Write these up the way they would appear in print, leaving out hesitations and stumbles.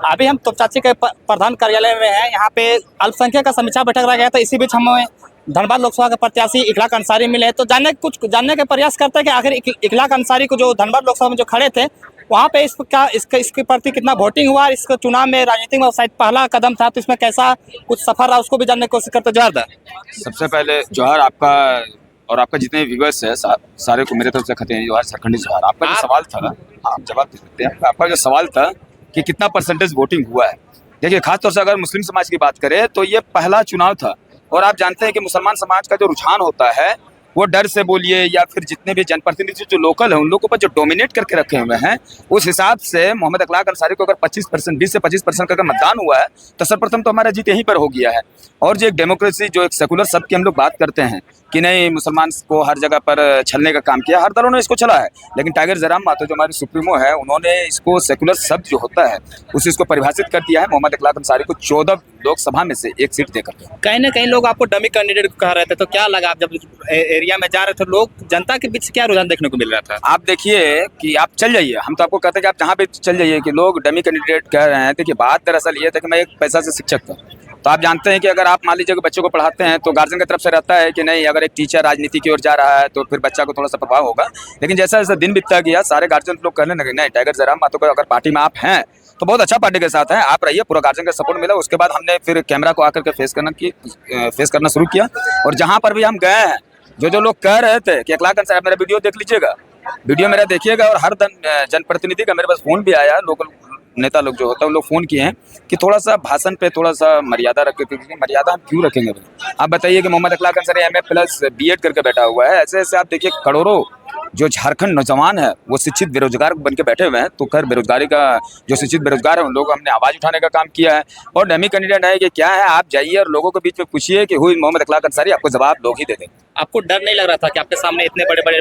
अभी हम तोपचाची के प्रधान कार्यालय में हैं। यहाँ पे अल्पसंख्यक का समीक्षा बैठक रखा गया था। इसी बीच हमें धनबाद लोकसभा के प्रत्याशी इखलाक अंसारी मिले, तो जानने के प्रयास करते हैं कि आखिर इखलाक अंसारी को जो धनबाद लोकसभा में जो खड़े थे वहाँ पे इसके प्रति कितना वोटिंग हुआ, इस चुनाव में राजनीतिक में शायद पहला कदम था, तो इसमें कैसा कुछ सफर रहा उसको भी जानने की कोशिश करते। जोहार। सबसे पहले जोहार आपका और आपका जितने व्यूवर्स है सारे को मेरे तरफ से खते हैं जोहार, सरखंडी जोहार। आपका जो सवाल था ना, आप जवाब दे सकते हैं। आपका जो सवाल था कि कितना परसेंटेज वोटिंग हुआ है, देखिए खासतौर से अगर मुस्लिम समाज की बात करें तो ये पहला चुनाव था। और आप जानते हैं कि मुसलमान समाज का जो रुझान होता है वो डर से बोलिए या फिर जितने भी जनप्रतिनिधि जो लोकल है उन लोगों पर जो डोमिनेट करके रखे हुए हैं, उस हिसाब से मोहम्मद इखलाक अंसारी को अगर 25% 20 से 25% का अगर मतदान हुआ है तो सर्वप्रथम तो हमारा जीत यहीं पर हो गया है। और जो एक डेमोक्रेसी, जो एक सेकुलर शब्द की हम लोग बात करते हैं कि नहीं मुसलमान को हर जगह पर छलने का काम किया, हर दलों ने इसको चला है, लेकिन टाइगर जयराम मातो जो हमारे सुप्रीमो है उन्होंने इसको सेकुलर शब्द जो होता है उसे इसको परिभाषित कर दिया है। मोहम्मद इखलाक अंसारी को 14 लोकसभा में से एक सीट देकर कहीं ना कहीं लोग आपको डमी कैंडिडेट कह रहे थे, तो क्या लगा आप जब एरिया में जा रहे थे, लोग जनता के बीच क्या रुझान देखने को मिल रहा था? आप देखिए कि आप चल जाइए, हम तो आपको कहते हैं कि आप जहाँ पे चल जाइए कि लोग डमी कैंडिडेट कह रहे हैं। देखिए बात दरअसल ये था कि मैं एक पैसा से शिक्षक था, तो आप जानते हैं कि अगर आप मान लीजिए कि बच्चों को पढ़ाते हैं तो गार्जियन की तरफ से रहता है कि नहीं अगर एक टीचर राजनीति की ओर जा रहा है तो फिर बच्चा को थोड़ा सा प्रभाव होगा। लेकिन जैसा जैसा दिन बीतता गया सारे गार्जियन लोग कहने लगे नहीं टाइगर जयराम मातो को अगर पार्टी में आप हैं तो बहुत अच्छा पार्टी के साथ हैं, आप रहिए। पूरा गार्जियन का सपोर्ट मिला। उसके बाद हमने फिर कैमरा को आकर के फेस करना शुरू किया। और जहाँ पर भी हम गए हैं जो लोग कह रहे थे कि इखलाक अंसारी, मेरा वीडियो देख लीजिएगा, वीडियो मेरा देखिएगा। और हर जनप्रतिनिधि का मेरे पास फोन भी आया, लोकल नेता लोग जो होता है उन लोग फोन किए हैं कि थोड़ा सा भाषण पे थोड़ा सा मर्यादा रखें। मर्यादा हम क्यों रखेंगे भाई? आप बताइए कि मोहम्मद इखलाक अंसारी MA+ B.Ed करके बैठा हुआ है। ऐसे ऐसे आप देखिए करोड़ों जो झारखंड नौजवान है वो शिक्षित बेरोजगार बन के बैठे हुए हैं। तो खैर बेरोजगारी का जो शिक्षित बेरोजगार है उन लोगों को हमने आवाज उठाने का काम किया है। और डमी कैंडिडेट है कि क्या है, आप जाइए और लोगों के बीच में पूछिए कि हुई मोहम्मद इखलाक अंसारी, आपको जवाब लोग ही दे देंगे। आपको डर नहीं लग रहा था कि आपके सामने इतने बड़े बड़े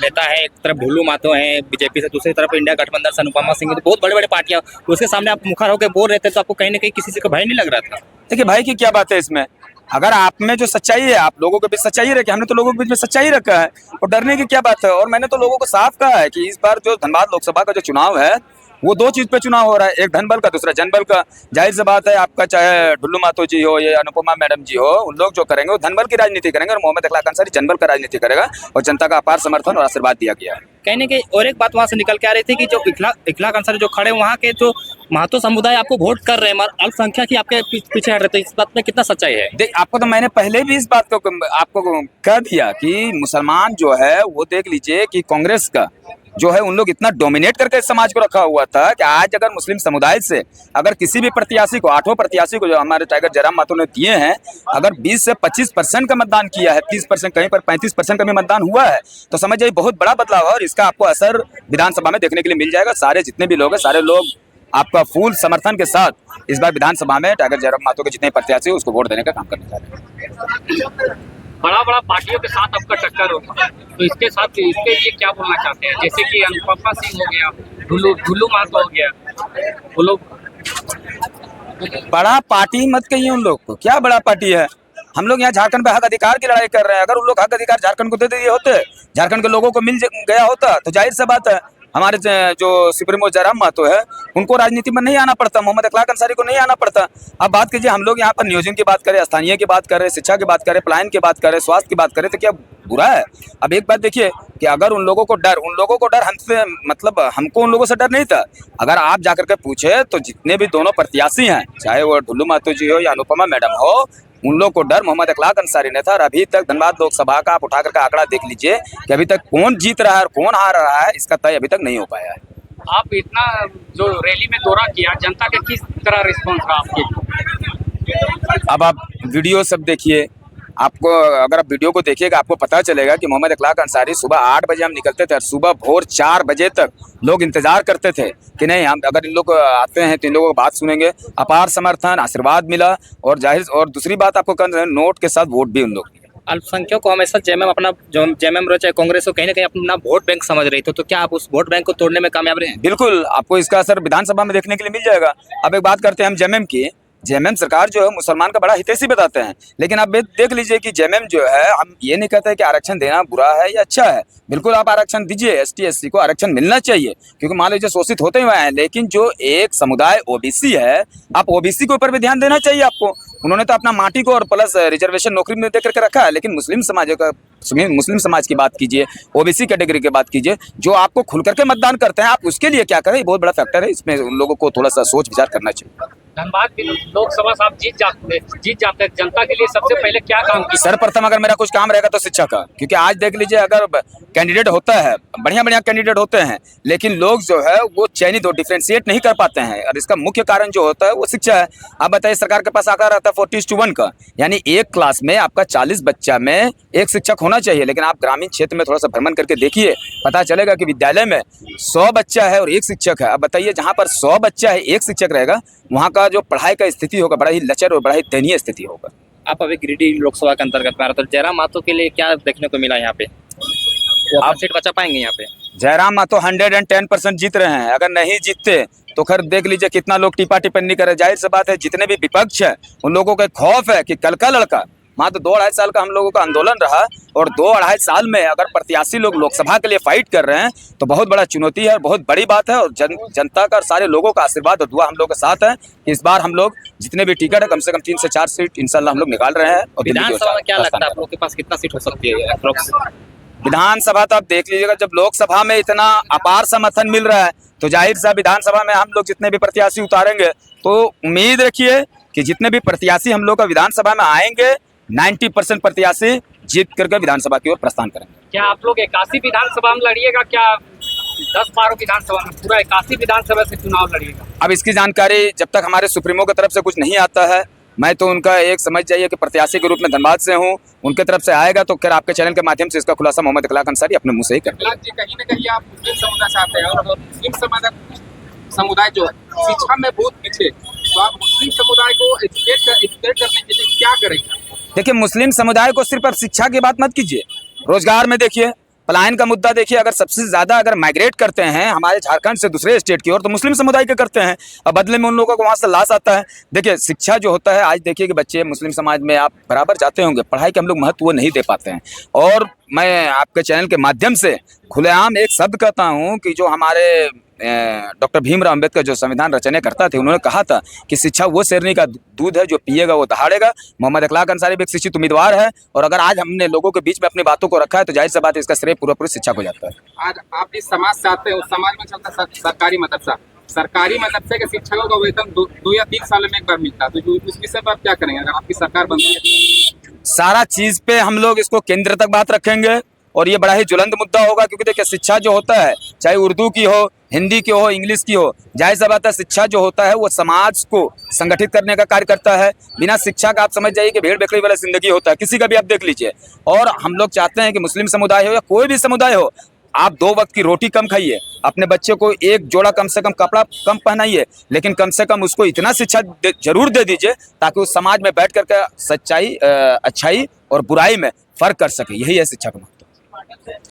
नेता हैं, एक तरफ ढुल्लू मातो हैं बीजेपी से, दूसरी तरफ इंडिया गठबंधन से अनुपमा सिंह, तो बहुत बड़े बड़े पार्टियां, उसके सामने आप मुखर होकर बोल रहे थे, तो आपको कहीं ना कहीं किसी से भय नहीं लग रहा था? देखिए भाई की क्या बात है इसमें, अगर आप में जो सच्चाई है आप लोगों के बीच सच्चाई रखे, हमने तो लोगों के बीच में सच्चाई रखा है और डरने की क्या बात है। और मैंने तो लोगों को साफ कहा है कि इस बार जो धनबाद लोकसभा का जो चुनाव है वो दो चीज पे चुनाव हो रहा है, एक धनबल का दूसरा जनबल का। जाहिर सी बात है आपका चाहे ढुल्लू मातो जी हो या अनुपमा मैडम जी हो, उन लोग जो करेंगे वो धनबल की राजनीति करेंगे और मोहम्मद इखलाक अंसारी जनबल का राजनीति करेगा। और जनता का अपार समर्थन और आशीर्वाद दिया गया है। कहीं ना कहीं और एक बात वहाँ से निकल के आ रही थी कि जो इखलाक अंसारी जो खड़े वहाँ के जो महतो समुदाय आपको वोट कर रहे हैं, अल्पसंख्यक ही आपके पीछे हट रहे थे, इस बात में कितना सच्चाई है? देख आपको तो मैंने पहले भी इस बात को आपको कह दिया कि मुसलमान जो है वो देख लीजिए कि कांग्रेस का जो है उन लोग इतना डोमिनेट करके इस समाज को रखा हुआ था कि आज अगर मुस्लिम समुदाय से अगर किसी भी प्रत्याशी को, 8 प्रत्याशी को जो हमारे टाइगर जयराम मातो ने दिए हैं, अगर 20 से 25% का मतदान किया है, 30% कहीं पर 35% का भी मतदान हुआ है, तो समझ जाइए बहुत बड़ा बदलाव है। और इसका आपको असर विधानसभा में देखने के लिए मिल जाएगा। सारे जितने भी लोग हैं सारे लोग आपका फुल समर्थन के साथ इस बार विधानसभा में टाइगर जयराम मातो के जितने प्रत्याशी है उसको वोट देने का काम करने जा रहे हैं। बड़ा पार्टियों के साथ आपका टक्कर होगा, तो इसके लिए क्या बोलना चाहते हैं? जैसे कि अनुपमा सिंह हो गया, ढुल्लू मातो हो गया, वो लोग बड़ा पार्टी मत कहिए उन लोग को, क्या बड़ा पार्टी है? हम लोग यहाँ झारखंड पे हक अधिकार की लड़ाई कर रहे हैं। अगर उन लोग हक अधिकार झारखंड को दे दिए होते, झारखंड के लोगों को मिल गया होता, तो जाहिर सी बात है हमारे जो सुप्रीमो जयराम मातो है उनको राजनीति में नहीं आना पड़ता, मोहम्मद इखलाक अंसारी को नहीं आना पड़ता। अब बात कीजिए, हम लोग यहाँ पर नियोजन की बात करें, स्थानीय की बात करें, शिक्षा की बात करें, पलायन की बात करें, स्वास्थ्य की बात करें, तो क्या बुरा है? अब एक बात देखिए कि अगर उन लोगों को डर हमसे, मतलब हमको उन लोगों से डर नहीं था। अगर आप जाकर के पूछे तो जितने भी दोनों प्रत्याशी हैं, चाहे वो ढुल्लू मातो जी हो या अनुपमा मैडम हो, उन लोग को डर मोहम्मद इखलाक अंसारी ने था। और अभी तक धनबाद लोकसभा का आप उठा करके आंकड़ा देख लीजिए कि अभी तक कौन जीत रहा है और कौन हार रहा है, इसका तय अभी तक नहीं हो पाया है। आप इतना जो रैली में दौरा किया, जनता के किस तरह रिस्पॉन्स रहा आपके? अब आप वीडियो सब देखिए, आपको अगर आप वीडियो को देखिएगा आपको पता चलेगा कि मोहम्मद इखलाक अंसारी सुबह 8 बजे हम निकलते थे और सुबह भोर 4 बजे तक लोग इंतजार करते थे कि नहीं हम अगर इन लोग आते हैं तो इन लोगों की बात सुनेंगे। अपार समर्थन, आशीर्वाद मिला। और जाहिर और दूसरी बात आपको कहना है, नोट के साथ वोट भी उन लोग। अल्पसंख्यकों को हमेशा जेएमएम अपना जो जेएमएम चाहे कांग्रेस को कहीं ना कहीं अपना वोट बैंक समझ रही थी, तो क्या आप उस वोट बैंक को तोड़ने में कामयाब रहे हैं? बिल्कुल, आपको इसका असर विधानसभा में देखने के लिए मिल जाएगा। अब एक बात करते हैं हम जेएमएम की, जेएमएम सरकार जो है मुसलमान का बड़ा हितैषी बताते हैं, लेकिन आप देख लीजिए कि जेएमएम जो है, हम ये नहीं कहते कि आरक्षण देना बुरा है या अच्छा है, बिल्कुल आप आरक्षण दीजिए, एसटी एससी को आरक्षण मिलना चाहिए, क्योंकि मान लीजिए शोषित होते हुए हैं, लेकिन जो एक समुदाय ओबीसी है, आप ओबीसी के ऊपर भी ध्यान देना चाहिए आपको। उन्होंने तो अपना माटी को और प्लस रिजर्वेशन नौकरी में देकर के रखा है, लेकिन मुस्लिम समाज की बात कीजिए, ओबीसी कैटेगरी की बात कीजिए, जो आपको खुल करके मतदान करते हैं, आप उसके लिए क्या करें, ये बहुत बड़ा फैक्टर है, इसमें उन लोगों को थोड़ा सा सोच विचार करना चाहिए। धनबाद की लोकसभा साहब जीत जाते हैं, जनता के लिए सबसे पहले क्या काम किया? सर्वप्रथम अगर मेरा कुछ काम रहेगा तो शिक्षा का, क्योंकि आज देख लीजिए अगर कैंडिडेट होता है, बढ़िया कैंडिडेट होते हैं, लेकिन लोग जो है वो चयनित और डिफ्रेंशिएट नहीं कर पाते हैं, और इसका मुख्य कारण जो होता है वो शिक्षा है। आप बताइए, सरकार के पास आंकड़ा रहता है 40:1 का, यानी एक क्लास में आपका 40 बच्चा में एक शिक्षक होना चाहिए, लेकिन आप ग्रामीण क्षेत्र में थोड़ा सा भ्रमण करके देखिए, पता चलेगा कि विद्यालय में 100 बच्चा है और एक शिक्षक है। अब बताइए, जहाँ पर 100 बच्चा है, एक शिक्षक रहेगा, वहाँ का जो पढ़ाई का स्थिति होगा बड़ा ही लचर और बड़ा ही दयनीय स्थिति होगा। आप अभी गिरिडीह लोकसभा के अंतर्गत में आ रहे, तो जयराम मातो के लिए क्या देखने को मिला यहाँ पे? वो आप सीट बचा पाएंगे यहाँ पे? जयराम मातो 110% जीत रहे हैं, अगर नहीं जीतते तो खैर देख लीजिए कितना लोग टिप्पा टिप्पणी करे। जाहिर सी बात है, जितने भी विपक्ष है उन लोगों का खौफ है कि कल का लड़का, मात्र 2-2.5 साल का हम लोगों का आंदोलन रहा, और 2-2.5 साल में अगर प्रत्याशी लोग लोकसभा के लिए फाइट कर रहे हैं तो बहुत बड़ा चुनौती है, बहुत बड़ी बात है, और जनता का, सारे लोगों का आशीर्वाद और दुआ हम लोग के साथ है। इस बार हम लोग जितने भी टिकट है, कम से कम 3 से 4 सीट इंशाल्लाह हम लोग निकाल रहे हैं। और विधानसभा में क्या लगता है आप लोग के पास कितना सीट हो सकती है अप्रोक्स? विधानसभा तो आप देख लीजिएगा, जब लोकसभा में इतना अपार समर्थन मिल रहा है तो जाहिर सा विधानसभा में हम लोग जितने भी प्रत्याशी उतारेंगे, तो उम्मीद रखिए कि जितने भी प्रत्याशी हम लोग का विधानसभा में आएंगे, 90% प्रत्याशी जीत करके विधानसभा की ओर प्रस्थान करेंगे। क्या आप लोग 81 विधानसभा में लड़िएगा, क्या 10-12 विधानसभा में, पूरा 81 विधानसभा से चुनाव लड़िएगा? अब इसकी जानकारी जब तक हमारे सुप्रीमो की तरफ से कुछ नहीं आता है, मैं तो उनका एक समझ जाइए कि प्रत्याशी के रूप में धनबाद से हूं, उनके तरफ से आएगा तो फिर आपके चैनल के माध्यम से इसका खुलासा मोहम्मद इखलाक अंसारी अपने मुंह से ही करेंगे। कहीं ना कहीं आप मुस्लिम समुदाय से आते हैं, और मुस्लिम समुदाय जो है शिक्षा में बहुत पीछे, तो आप मुस्लिम समुदाय को एजुकेट करने के लिए क्या करेंगे? देखिए, मुस्लिम समुदाय को सिर्फ आप शिक्षा की बात मत कीजिए, रोजगार में देखिए, पलायन का मुद्दा देखिए। अगर सबसे ज्यादा अगर माइग्रेट करते हैं हमारे झारखंड से दूसरे स्टेट की ओर, तो मुस्लिम समुदाय के करते हैं, और बदले में उन लोगों को वहाँ से लाश आता है। देखिए, शिक्षा जो होता है, आज देखिए कि बच्चे मुस्लिम समाज में आप बराबर जाते होंगे, पढ़ाई के हम लोग महत्व नहीं दे पाते हैं। और मैं आपके चैनल के माध्यम से खुलेआम एक शब्द कहता हूँ कि जो हमारे डॉक्टर भीमराव अम्बेडकर जो संविधान रचने करता थे, उन्होंने कहा था कि शिक्षा वो शेरनी का दूध है जो पिएगा वो दहाड़ेगा। मोहम्मद इखलाक अंसारी भी एक शिक्षित उम्मीदवार है, और अगर आज हमने लोगों के बीच में अपनी बातों को रखा है तो जाहिर सी बात है इसका श्रेय पूरा शिक्षा को जाता है। आज आप जिस समाज से आते हैं उस समाज में चलता है सरकारी मदरसा के शिक्षकों का वेतन 2 या 3 साल में एक बार मिलता है, तो उस विषय पर आप क्या करेंगे अगर आपकी सरकार बनती है? सारा चीज पे हम लोग इसको केंद्र तक बात रखेंगे, और ये बड़ा ही ज्वलंत मुद्दा होगा, क्योंकि देखिए शिक्षा जो होता है, चाहे उर्दू की हो, हिंदी की हो, इंग्लिश की हो, जाहिर सी बात है शिक्षा जो होता है वो समाज को संगठित करने का कार्य करता है। बिना शिक्षा का आप समझ जाइए कि भेड़ बकरी वाला जिंदगी होता है, किसी का भी आप देख लीजिए। और हम लोग चाहते हैं कि मुस्लिम समुदाय हो या कोई भी समुदाय हो, आप 2 वक्त की रोटी कम खाइए, अपने बच्चे को एक जोड़ा कम से कम कपड़ा कम पहनाइए, लेकिन कम से कम उसको इतना शिक्षा जरूर दे दीजिए ताकि उस समाज में बैठ करके सच्चाई, अच्छाई और बुराई में फर्क कर सके। यही है शिक्षा का महत्व।